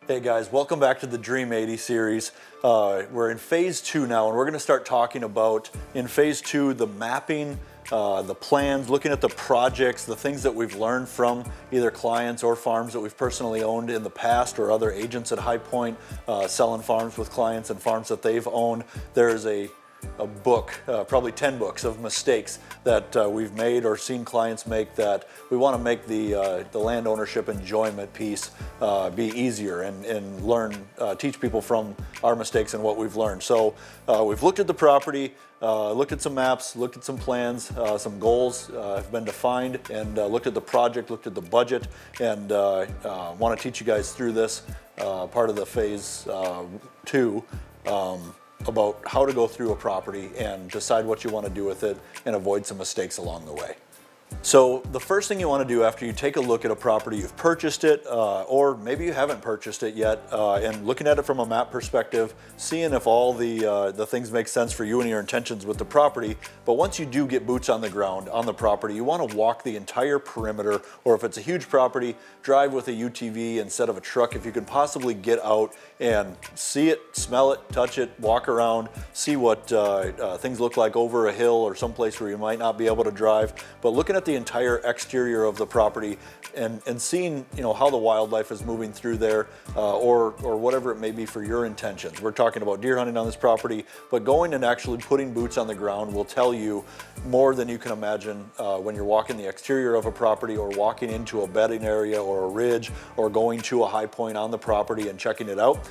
Hey guys, welcome back to the Dream 80 series. We're in phase 2 now, and we're going to start talking about, in phase 2, the mapping, the plans, looking at the projects, the things that we've learned from either clients or farms that we've personally owned in the past, or other agents at High Point selling farms with clients and farms that they've owned. There's a book, probably 10 books of mistakes that we've made or seen clients make, that we want to make the land ownership enjoyment piece be easier and learn, teach people from our mistakes and what we've learned. So we've looked at the property, looked at some maps, looked at some plans, some goals have been defined, and looked at the project, looked at the budget, and want to teach you guys through this part of the phase 2. About how to go through a property and decide what you want to do with it and avoid some mistakes along the way. So the first thing you want to do after you take a look at a property, you've purchased it, or maybe you haven't purchased it yet, and looking at it from a map perspective, seeing if all the things make sense for you and your intentions with the property. But once you do get boots on the ground on the property, you want to walk the entire perimeter, or if it's a huge property, drive with a UTV instead of a truck if you can possibly get out and see it, smell it, touch it, walk around, see what things look like over a hill or someplace where you might not be able to drive. But looking at the entire exterior of the property and seeing, you know, how the wildlife is moving through there, or whatever it may be for your intentions. We're talking about deer hunting on this property, but going and actually putting boots on the ground will tell you more than you can imagine when you're walking the exterior of a property, or walking into a bedding area or a ridge, or going to a high point on the property and checking it out.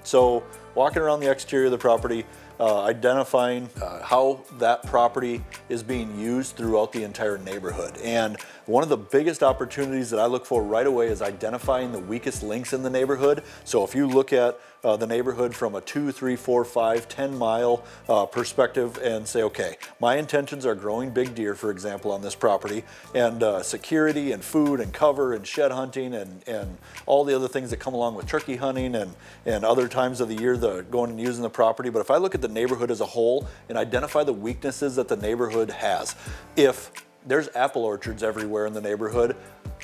So walking around the exterior of the property, identifying how that property is being used throughout the entire neighborhood. And one of the biggest opportunities that I look for right away is identifying the weakest links in the neighborhood. So if you look at the neighborhood from a 2, 3, 4, 5, 10 mile perspective and say, okay, my intentions are growing big deer, for example, on this property, and security and food and cover and shed hunting and all the other things that come along with turkey hunting and other times of the year going and using the property. But if I look at the neighborhood as a whole and identify the weaknesses that the neighborhood has, if there's apple orchards everywhere in the neighborhood,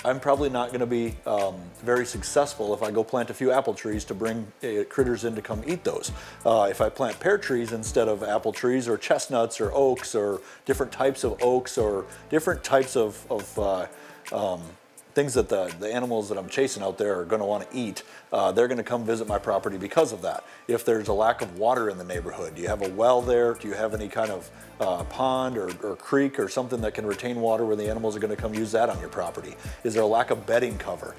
I'm probably not going to be very successful if I go plant a few apple trees to bring critters in to come eat those. If I plant pear trees instead of apple trees, or chestnuts or oaks, or different types of oaks, or different types of things that the animals that I'm chasing out there are going to want to eat, they're going to come visit my property because of that. If there's a lack of water in the neighborhood, do you have a well there? Do you have any kind of pond or creek or something that can retain water where the animals are going to come use that on your property? Is there a lack of bedding cover?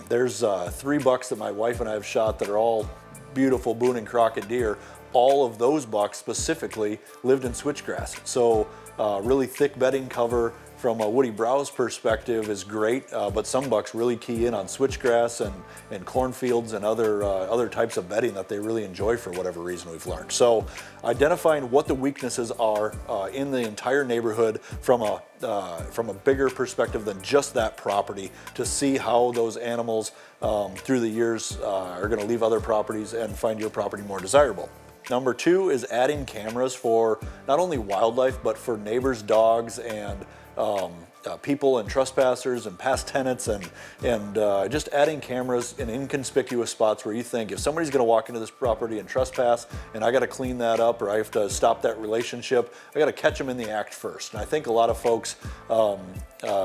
There's 3 bucks that my wife and I have shot that are all beautiful Boone and Crockett deer. All of those bucks specifically lived in switchgrass. So really thick bedding cover from a woody browse perspective is great, but some bucks really key in on switchgrass and cornfields and other types of bedding that they really enjoy for whatever reason, we've learned. So identifying what the weaknesses are in the entire neighborhood from a bigger perspective than just that property, to see how those animals through the years are going to leave other properties and find your property more desirable. Number 2 is adding cameras for not only wildlife, but for neighbors' dogs and people and trespassers and past tenants, and just adding cameras in inconspicuous spots where you think, if somebody's going to walk into this property and trespass and I got to clean that up, or I have to stop that relationship, I got to catch them in the act first. And I think a lot of folks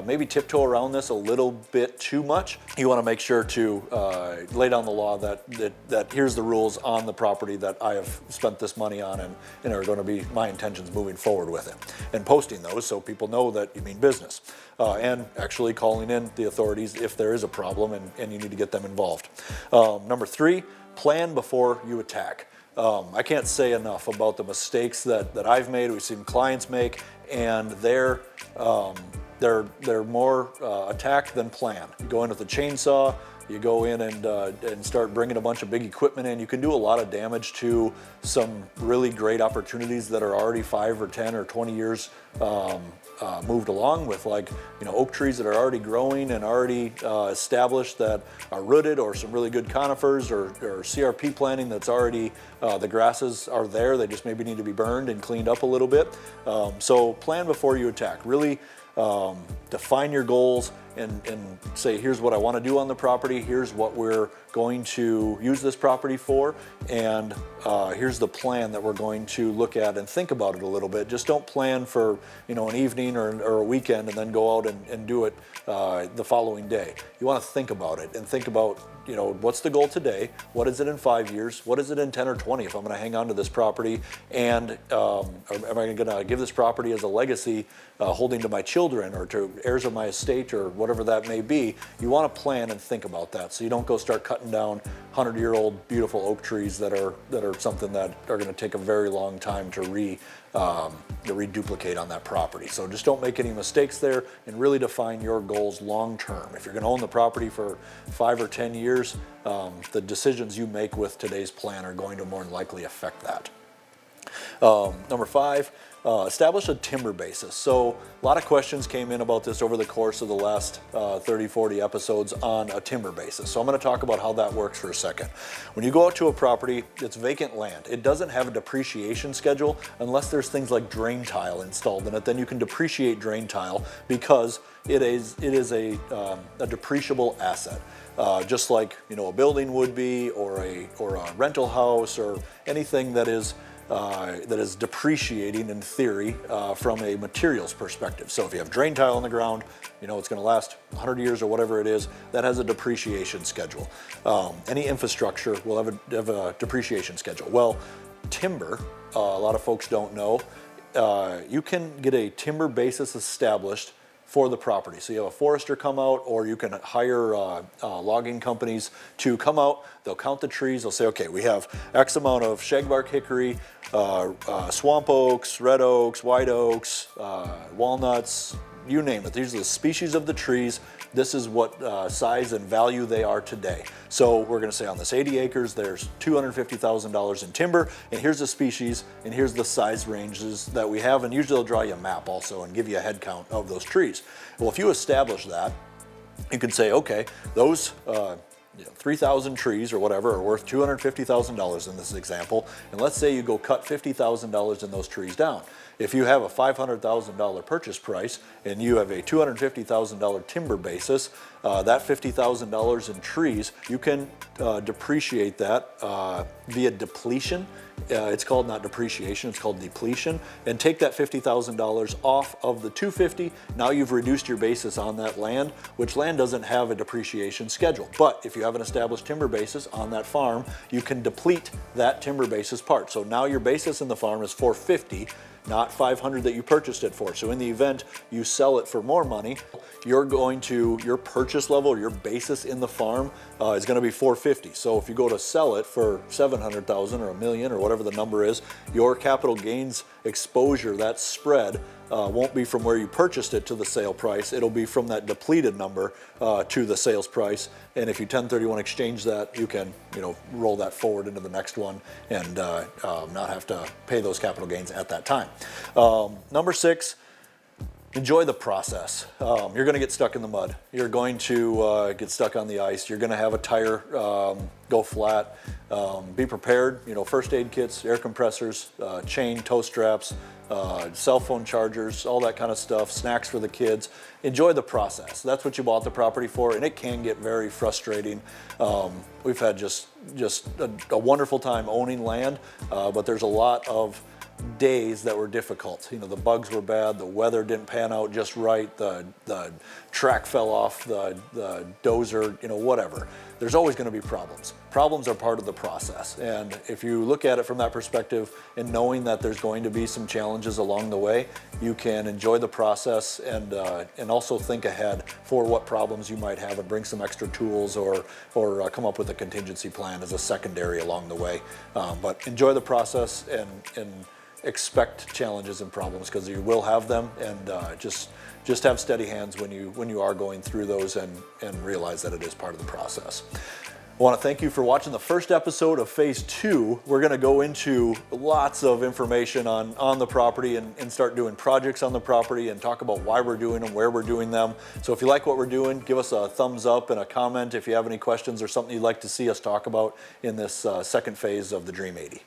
maybe tiptoe around this a little bit too much. You want to make sure to lay down the law that here's the rules on the property that I have spent this money on and are going to be my intentions moving forward with it, and posting those so people know that you mean business, and actually calling in the authorities if there is a problem and you need to get them involved. Number 3, plan before you attack. I can't say enough about the mistakes that I've made, we've seen clients make, and they're more attack than plan. You go in with a chainsaw, you go in and start bringing a bunch of big equipment in. You can do a lot of damage to some really great opportunities that are already 5 or 10 or 20 years moved along with, like, you know, oak trees that are already growing and already established, that are rooted, or some really good conifers, or CRP planting that's already, the grasses are there, they just maybe need to be burned and cleaned up a little bit. So plan before you attack. Really define your goals and say, here's what I want to do on the property, here's what we're going to use this property for, and here's the plan that we're going to look at and think about it a little bit. Just don't plan for an evening or a weekend and then go out and do it the following day. You want to think about it and think about what's the goal today? What is it in 5 years? What is it in 10 or 20 if I'm going to hang on to this property? And am I going to give this property as a legacy holding to my children or to heirs of my estate or whatever that may be? You want to plan and think about that so you don't go start cutting down 100-year-old beautiful oak trees that are something that are going to take a very long time to reduplicate on that property. So just don't make any mistakes there and really define your goals long term. If you're going to own the property for 5 or 10 years, the decisions you make with today's plan are going to more than likely affect that. Number 5, establish a timber basis. So a lot of questions came in about this over the course of the last 30, 40 episodes on a timber basis. So I'm going to talk about how that works for a second. When you go out to a property, it's vacant land. It doesn't have a depreciation schedule unless there's things like drain tile installed in it. Then you can depreciate drain tile because it is a depreciable asset. Just like a building would be, or a rental house, or anything that is depreciating in theory from a materials perspective. So if you have drain tile on the ground, it's going to last 100 years or whatever it is, that has a depreciation schedule. Any infrastructure will have a depreciation schedule. Well, timber, a lot of folks don't know, you can get a timber basis established for the property. So you have a forester come out, or you can hire logging companies to come out. They'll count the trees. They'll say, okay, we have X amount of shagbark hickory, swamp oaks, red oaks, white oaks, walnuts, you name it. These are the species of the trees. This is what size and value they are today. So we're going to say on this 80 acres, there's $250,000 in timber, and here's the species, and here's the size ranges that we have, and usually they'll draw you a map also and give you a head count of those trees. Well, if you establish that, you can say, okay, those 3,000 trees or whatever are worth $250,000 in this example, and let's say you go cut $50,000 in those trees down. If you have a $500,000 purchase price and you have a $250,000 timber basis, that $50,000 in trees, you can depreciate that via depletion. It's called not depreciation, it's called depletion, and take that $50,000 off of the $250,000. Now you've reduced your basis on that land, which land doesn't have a depreciation schedule. But if you have an established timber basis on that farm, you can deplete that timber basis part. So now your basis in the farm is $450,000, not $500,000 that you purchased it for. So in the event you sell it for more money, your purchase level, or your basis in the farm is going to be $450,000. So if you go to sell it for $700,000 or $1 million or whatever the number is, your capital gains exposure, that spread, won't be from where you purchased it to the sale price. It'll be from that depleted number to the sales price. And if you 1031 exchange that, you can roll that forward into the next one and not have to pay those capital gains at that time. Number 6, enjoy the process. You're going to get stuck in the mud. You're going to get stuck on the ice. You're going to have a tire go flat. Be prepared. First aid kits, air compressors, chain, tow straps, cell phone chargers, all that kind of stuff, snacks for the kids. Enjoy the process. That's what you bought the property for, and it can get very frustrating. We've had just a wonderful time owning land, but there's a lot of days that were difficult. The bugs were bad, the weather didn't pan out just right, the track fell off, the dozer, whatever. There's always going to be problems. Problems are part of the process, and if you look at it from that perspective and knowing that there's going to be some challenges along the way, you can enjoy the process and also think ahead for what problems you might have and bring some extra tools or come up with a contingency plan as a secondary along the way. But enjoy the process and expect challenges and problems, because you will have them, and just have steady hands when you are going through those and realize that it is part of the process. I want to thank you for watching the first episode of Phase 2. We're going to go into lots of information on the property and start doing projects on the property and talk about why we're doing them, where we're doing them. So if you like what we're doing, give us a thumbs up and a comment if you have any questions or something you'd like to see us talk about in this second phase of the Dream 80.